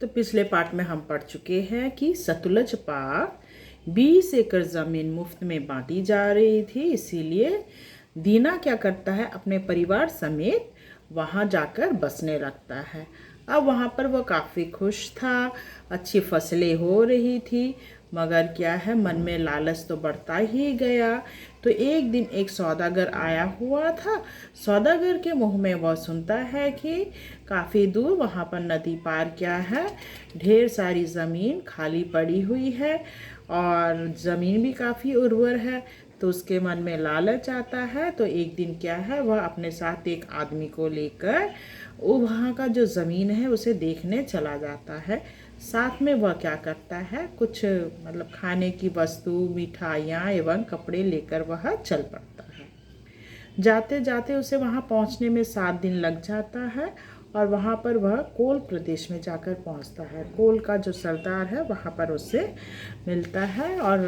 तो पिछले पार्ट में हम पढ़ चुके हैं कि सतलज पार 20 एकड़ ज़मीन मुफ्त में बांटी जा रही थी, इसीलिए दीना क्या करता है, अपने परिवार समेत वहाँ जाकर बसने लगता है। अब वहाँ पर वह काफ़ी खुश था, अच्छी फसलें हो रही थी, मगर क्या है, मन में लालच तो बढ़ता ही गया। तो एक दिन एक सौदागर आया हुआ था। सौदागर के मुंह में वह सुनता है कि काफ़ी दूर वहाँ पर नदी पार क्या है, ढेर सारी ज़मीन खाली पड़ी हुई है और ज़मीन भी काफ़ी उर्वर है। तो उसके मन में लालच आता है। तो एक दिन क्या है, वह अपने साथ एक आदमी को लेकर वो वहाँ का जो ज़मीन है उसे देखने चला जाता है। साथ में वह क्या करता है, कुछ मतलब खाने की वस्तु, मिठाइयाँ एवं कपड़े लेकर वह चल पड़ता है। जाते जाते उसे वहाँ पहुँचने में 7 दिन लग जाता है और वहाँ पर वह कोल प्रदेश में जाकर पहुँचता है। कोल का जो सरदार है वहाँ पर उससे मिलता है और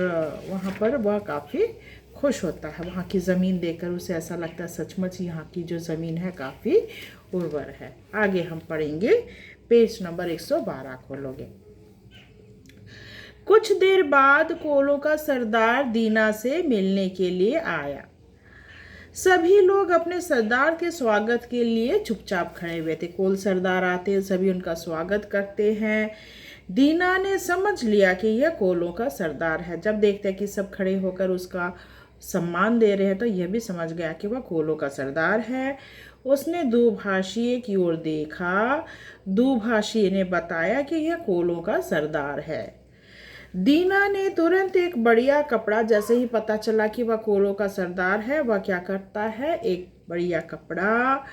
वहाँ पर वह काफ़ी खुश होता है। वहाँ की ज़मीन देखकर उसे ऐसा लगता है सचमुच यहाँ की जो ज़मीन है काफ़ी उर्वर है। आगे हम पढ़ेंगे, पेज नंबर 112 खोलोगे। कुछ देर बाद कोलों का सरदार दीना से मिलने के लिए आया। सभी लोग अपने सरदार के स्वागत के लिए चुपचाप खड़े हुए थे। कोल सरदार आते हैं, सभी उनका स्वागत करते हैं। दीना ने समझ लिया कि यह कोलों का सरदार है। जब देखते हैं कि सब खड़े होकर उसका सम्मान दे रहे हैं तो यह भी समझ गया कि वह कोलों का सरदार है। उसने दुभाषिए की ओर देखा। दुभाषिए ने बताया कि यह कोलों का सरदार है। दीना ने तुरंत एक बढ़िया कपड़ा, जैसे ही पता चला कि वह कोलों का सरदार है, वह क्या करता है, एक बढ़िया कपड़ा,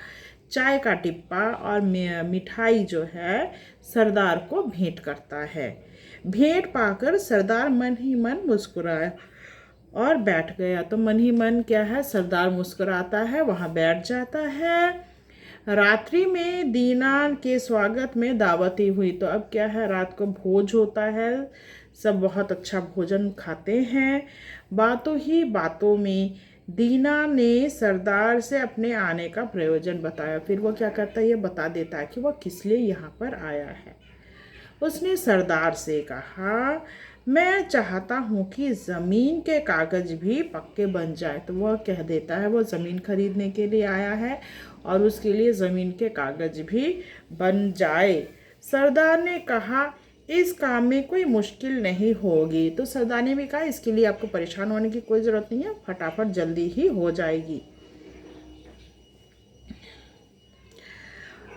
चाय का टिप्पा और मिठाई जो है सरदार को भेंट करता है। भेंट पाकर सरदार मन ही मन मुस्कुराया और बैठ गया। तो मन ही मन क्या है, सरदार मुस्कुराता है, वहाँ बैठ जाता है। रात्रि में दीना के स्वागत में दावती हुई। तो अब क्या है, रात को भोज होता है, सब बहुत अच्छा भोजन खाते हैं। बातों ही बातों में दीना ने सरदार से अपने आने का प्रयोजन बताया। फिर वो क्या करता है, ये बता देता है कि वह किस लिए यहाँ पर आया है। उसने सरदार से कहा, मैं चाहता हूँ कि ज़मीन के कागज भी पक्के बन जाए। तो वह कह देता है वो ज़मीन खरीदने के लिए आया है और उसके लिए ज़मीन के कागज भी बन जाए। सरदार ने कहा, इस काम में कोई मुश्किल नहीं होगी। तो सरदार ने भी कहा, इसके लिए आपको परेशान होने की कोई ज़रूरत नहीं है, फटाफट जल्दी ही हो जाएगी।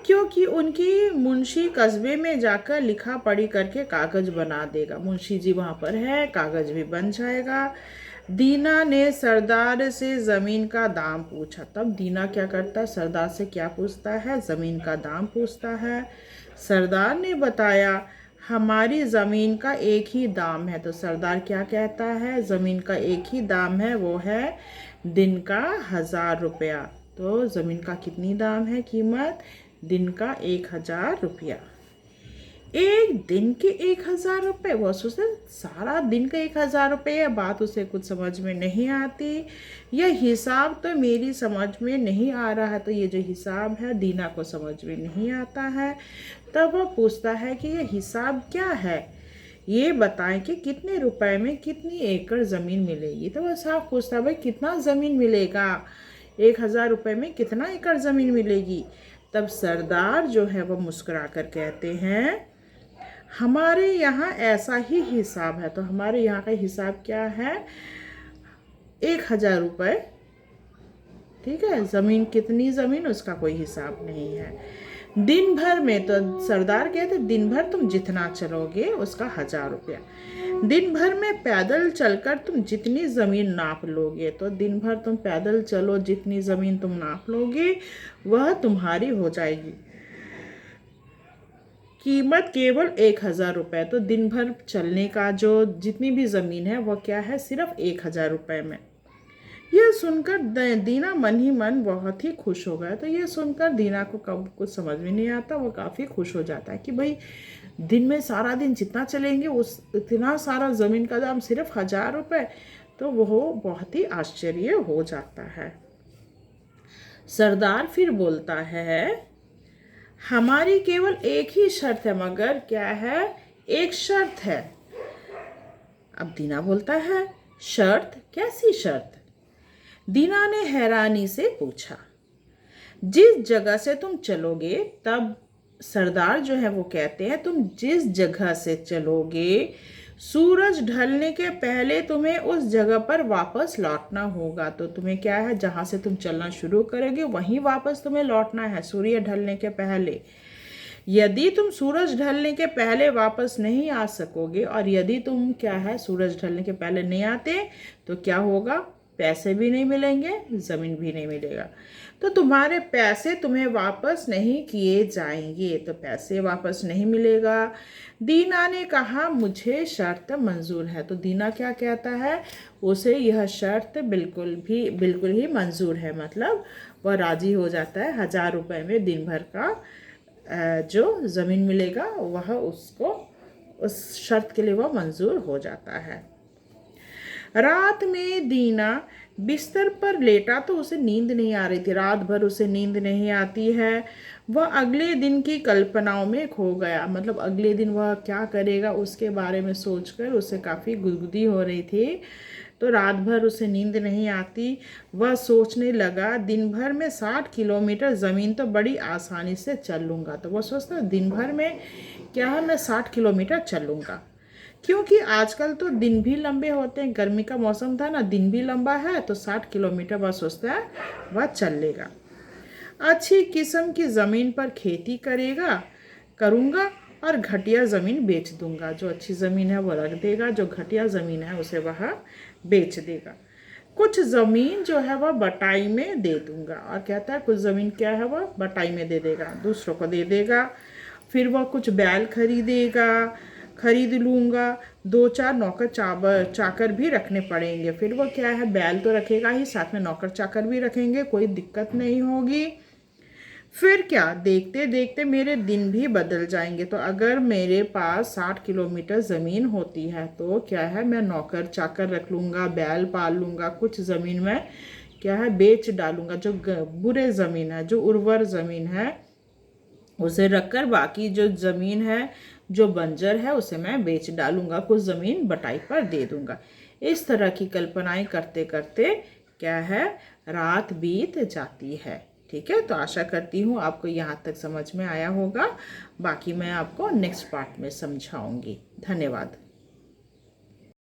क्योंकि उनकी मुंशी कस्बे में जाकर लिखा पढ़ी करके कागज बना देगा। मुंशी जी वहाँ पर है, कागज भी बन जाएगा। दीना ने सरदार से ज़मीन का दाम पूछा। तब दीना क्या करता है, सरदार से क्या पूछता है, ज़मीन का दाम पूछता है। सरदार ने बताया, हमारी ज़मीन का एक ही दाम है। तो सरदार क्या कहता है, ज़मीन का एक ही दाम है, वो है दिन का 1000 रुपया। तो ज़मीन का कितनी दाम है, कीमत, दिन का 1000 रुपया। एक दिन के 1000 रुपये, वो सोचते सारा दिन का 1000 रुपये। बात उसे कुछ समझ में नहीं आती, यह हिसाब तो मेरी समझ में नहीं आ रहा है। तो ये जो हिसाब है दीना को समझ में नहीं आता है। तब वह पूछता है कि यह हिसाब क्या है, ये बताएं कि कितने रुपए में कितनी एकड़ ज़मीन मिलेगी। तो वह साफ पूछता है, भाई कितना ज़मीन मिलेगा, 1000 रुपये में कितना एकड़ ज़मीन मिलेगी। तब सरदार जो है वो मुस्कुरा कर कहते हैं, हमारे यहाँ ऐसा ही हिसाब है। तो हमारे यहाँ का हिसाब क्या है, 1000 रुपये, ठीक है। ज़मीन कितनी ज़मीन उसका कोई हिसाब नहीं है। दिन भर में, तो सरदार कहते दिन भर तुम जितना चलोगे उसका 1000 रुपया। दिन भर में पैदल चलकर तुम जितनी ज़मीन नाप लोगे, तो दिन भर तुम पैदल चलो, जितनी ज़मीन तुम नाप लोगे वह तुम्हारी हो जाएगी। कीमत केवल 1000 रुपये। तो दिन भर चलने का जो जितनी भी ज़मीन है वह क्या है, सिर्फ 1000 रुपये में। यह सुनकर दीना मन ही मन बहुत ही खुश हो गया। तो यह सुनकर दीना को कब कुछ समझ में नहीं आता, वो काफ़ी खुश हो जाता है कि भाई दिन में सारा दिन जितना चलेंगे उस इतना सारा ज़मीन का दाम सिर्फ 1000 रुपये। तो वो बहुत ही आश्चर्य हो जाता है। सरदार फिर बोलता है, हमारी केवल एक ही शर्त है, मगर क्या है, एक शर्त है। अब दीना बोलता है, शर्त? कैसी शर्त? दीना ने हैरानी से पूछा। जिस जगह से तुम चलोगे, तब सरदार जो है वो कहते हैं, तुम जिस जगह से चलोगे, सूरज ढलने के पहले तुम्हें उस जगह पर वापस लौटना होगा। तो तुम्हें क्या है, जहाँ से तुम चलना शुरू करोगे वहीं वापस तुम्हें लौटना है, सूर्य ढलने के पहले। यदि तुम सूरज ढलने के पहले वापस नहीं आ सकोगे, और यदि तुम क्या है, सूरज ढलने के पहले नहीं आते, तो क्या होगा, पैसे भी नहीं मिलेंगे, ज़मीन भी नहीं मिलेगा। तो तुम्हारे पैसे तुम्हें वापस नहीं किए जाएंगे, तो पैसे वापस नहीं मिलेगा। दीना ने कहा, मुझे शर्त मंजूर है। तो दीना क्या कहता है, उसे यह शर्त बिल्कुल ही मंजूर है, मतलब वह राजी हो जाता है। 1000 रुपये में दिन भर का जो ज़मीन मिलेगा वह उसको, उस शर्त के लिए वह मंजूर हो जाता है। रात में दीना बिस्तर पर लेटा तो उसे नींद नहीं आ रही थी, रात भर उसे नींद नहीं आती है। वह अगले दिन की कल्पनाओं में खो गया, मतलब अगले दिन वह क्या करेगा उसके बारे में सोचकर उसे काफ़ी गुदगुदी हो रही थी। तो रात भर उसे नींद नहीं आती। वह सोचने लगा, दिन भर में 60 किलोमीटर ज़मीन तो बड़ी आसानी से चल लूँगा। तो वह सोचता, दिन भर में क्या है, मैं 60 किलोमीटर चल लूँगा, क्योंकि आजकल तो दिन भी लंबे होते हैं। गर्मी का मौसम था ना, दिन भी लंबा है, तो 60 किलोमीटर वह सोचता है वह चल लेगा। अच्छी किस्म की ज़मीन पर खेती करूँगा और घटिया ज़मीन बेच दूंगा। जो अच्छी ज़मीन है वो रख देगा, जो घटिया ज़मीन है उसे वह बेच देगा। कुछ ज़मीन जो है वह बटाई में दे दूंगा, और कहता है कुछ ज़मीन क्या है वह बटाई में दे देगा, दूसरों को दे देगा। फिर वह कुछ बैल खरीद लूँगा, 2-4 नौकर चाकर भी रखने पड़ेंगे। फिर वो क्या है, बैल तो रखेगा ही, साथ में नौकर चाकर भी रखेंगे, कोई दिक्कत नहीं होगी। फिर क्या, देखते देखते मेरे दिन भी बदल जाएंगे। तो अगर मेरे पास 60 किलोमीटर ज़मीन होती है, तो क्या है, मैं नौकर चाकर रख लूँगा, बैल पाल लूँगा, कुछ ज़मीन में क्या है बेच डालूँगा। जो बुरे ज़मीन है, जो उर्वर ज़मीन है, उसे रखकर बाकी जो ज़मीन है जो बंजर है उसे मैं बेच डालूँगा, कुछ ज़मीन बटाई पर दे दूँगा। इस तरह की कल्पनाएं करते करते क्या है, रात बीत जाती है। ठीक है, तो आशा करती हूँ आपको यहाँ तक समझ में आया होगा। बाकी मैं आपको नेक्स्ट पार्ट में समझाऊँगी। धन्यवाद।